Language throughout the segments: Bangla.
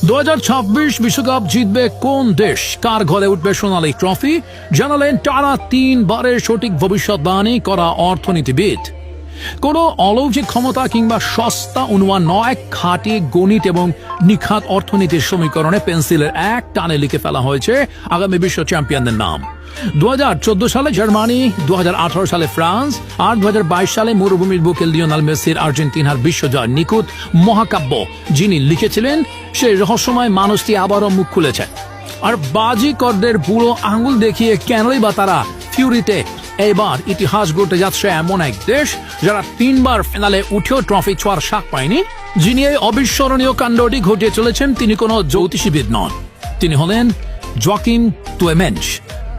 2026 বিশ্বকাপ জিতবে কোন দেশ, কার ঘরে উঠবে সোনালী ট্রফি, জানালেন টানা 3 বারের সঠিক ভবিষ্যৎবাণী করা অর্থনীতিবিদ। কোনো অলৌকিক ক্ষমতা কিংবা সস্তা অনুমান নয়, খাঁটি গণিত এবং নিখাত অর্থনীতির সমীকরণে পেন্সিলের এক টানে লিখে ফেলা হয়েছে আগামী বিশ্ব চ্যাম্পিয়নদের নাম। 2014 সালে জার্মানি, 2018 সালে ফ্রান্স আর 2022 সালে মরুভূমির বুকে লিওনেল মেসির আর্জেন্টিনার বিশ্বজয় নিখুঁত মহাকাব্য যিনি লিখেছিলেন, সেই রহস্যময় মানুষটি আবারও মুখ খুলেছে। আর বাজিকরদের বুড়ো আঙুল দেখিয়ে কেনই বা তারা ফিউরিতে এবার ইতিহাস গড়তে যাচ্ছে এমন এক দেশ যারা 3 বার ফাইনালে উঠেও ট্রফি ছোঁয়ার শাক পায়নি। যিনি এই অবিস্মরণীয় কাণ্ডটি ঘটিয়ে চলেছেন তিনি কোনো জ্যোতিষীবিদ নন, তিনি হলেন জোয়াকিম ক্লেমেঞ্জ,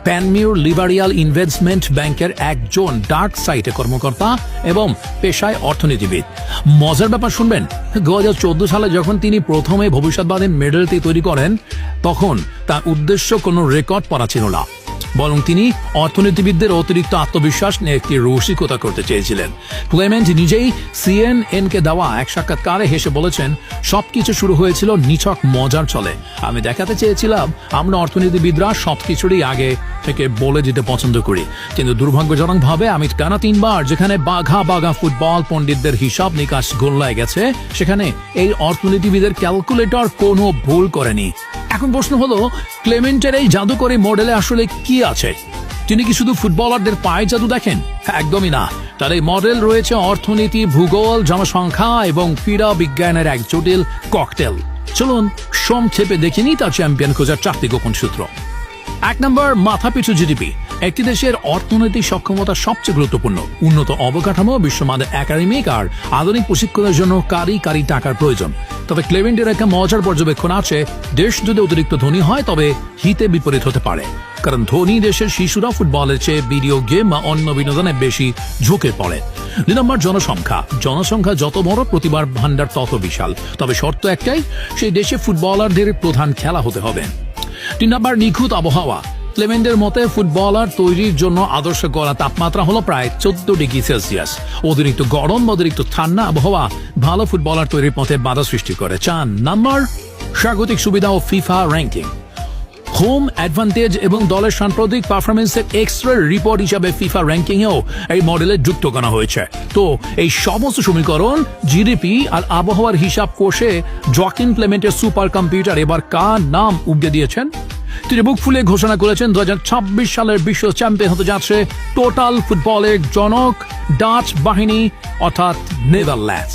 প্যানমিউর লিবারিয়াল ইনভেস্টমেন্ট ব্যাংকের একজন ডার্ক সাইটে কর্মকর্তা এবং পেশায় অর্থনীতিবিদ। মজার ব্যাপার শুনবেন, 2014 সালে যখন তিনি প্রথমে ভবিষ্যৎবাণীর মেডেলটি তৈরি করেন তখন তার উদ্দেশ্য কোনো রেকর্ড পড়া ছিল না, বরং তিনি অর্থনীতিবিদদের অতিরিক্ত আত্মবিশ্বাস নিয়ে একটি রসিকতা করতে চেয়েছিলেন। ক্লেমেন্ট নিজেই CNN-কে দেওয়া এক সাক্ষাৎকারে হেসে বলেছেন, সবকিছু শুরু হয়েছিল নিছক মজার চলে। আমি দেখাতে চেয়েছিলাম আমরা অর্থনীতিবিদরা সবকিছুরই আগে থেকে বলে দিতে পছন্দ করি, কিন্তু দুর্ভাগ্যজনকভাবে আমি টানা 3 বার যেখানে বাঘা বাঘা ফুটবল পণ্ডিতদের হিসাব নিকাশ গোল্লায় গেছে, সেখানে এই অর্থনীতিবিদের ক্যালকুলেটর কোনো ভুল করেনি। এখন প্রশ্ন হলো, ক্লেমেন্টের এই জাদুকরী মডেলে আসলে কি আছে? তিনি কি শুধু ফুটবলারদের পায়ে জাদু দেখেন? একদমই না। তার এই মডেল রয়েছে অর্থনীতি, ভূগোল, জনসংখ্যা এবং ক্রীড়া বিজ্ঞানের এক জটিল ককটেল। চলুন সংক্ষেপে দেখে নিই তার চ্যাম্পিয়ন খোঁজার 4টি গোপন সূত্র। 1 নম্বর, মাথাপিছু জিডিপি। একটি দেশের অর্থনৈতিক সক্ষমতা সবচেয়ে গুরুত্বপূর্ণ। উন্নত অবকাঠামো, বিশ্বমানের একাডেমিক আর আধুনিক প্রশিক্ষণের জন্য কারি টাকার প্রয়োজন। তবে ক্লেমেন্টের একটা মজার পর্যবেক্ষণ আছে, দেশ যদি অতিরিক্ত ধনী হয় তবে হিতে বিপরীত হতে পারে, কারণ ধনী দেশের শিশুরা ফুটবলের চেয়ে ভিডিও গেম বা অন্য বিনোদনে বেশি ঝুঁকে পড়ে। 2 নম্বর, জনসংখ্যা যত বড় প্রতিভার ভান্ডার তত বিশাল, তবে শর্ত একটাই, সেই দেশে ফুটবলারদের প্রধান খেলা হতে হবে। 3 নম্বর, নিখুঁত আবহাওয়া। ক্লেমেন্টের মতে ফুটবলার তৈরির জন্য আদর্শ গড়া তাপমাত্রা হলো প্রায় 14 ডিগ্রি সেলসিয়াস। অতিরিক্ত গরম, অতিরিক্ত ঠান্ডা আবহাওয়া ভালো ফুটবলার তৈরির পথে বাধা সৃষ্টি করে। 4 নম্বর, স্বাগতিক সুবিধা ও ফিফা র্যাঙ্কিং। হোম অ্যাডভান্টেজ এবং দলের সাম্প্রতিক পারফরমেন্সের এক্সট্রা রিপোর্ট হিসাবে ফিফা র্যাঙ্কিং এও এই মডেলে যুক্ত করা হয়েছে। তো এই সমস্ত সমীকরণ, জিডিপি আর আবহাওয়ার হিসাব কষে জোয়াকিম ক্লেমেন্টের সুপার কম্পিউটার এবার কার নাম উগড়ে দিয়েছেন? তিনি বুক ফুলে ঘোষণা করেছেন 2026 সালের বিশ্ব চ্যাম্পিয়ন হতে যাচ্ছে টোটাল ফুটবলের জনক ডাচ বাহিনী অর্থাৎ নেদারল্যান্ডস।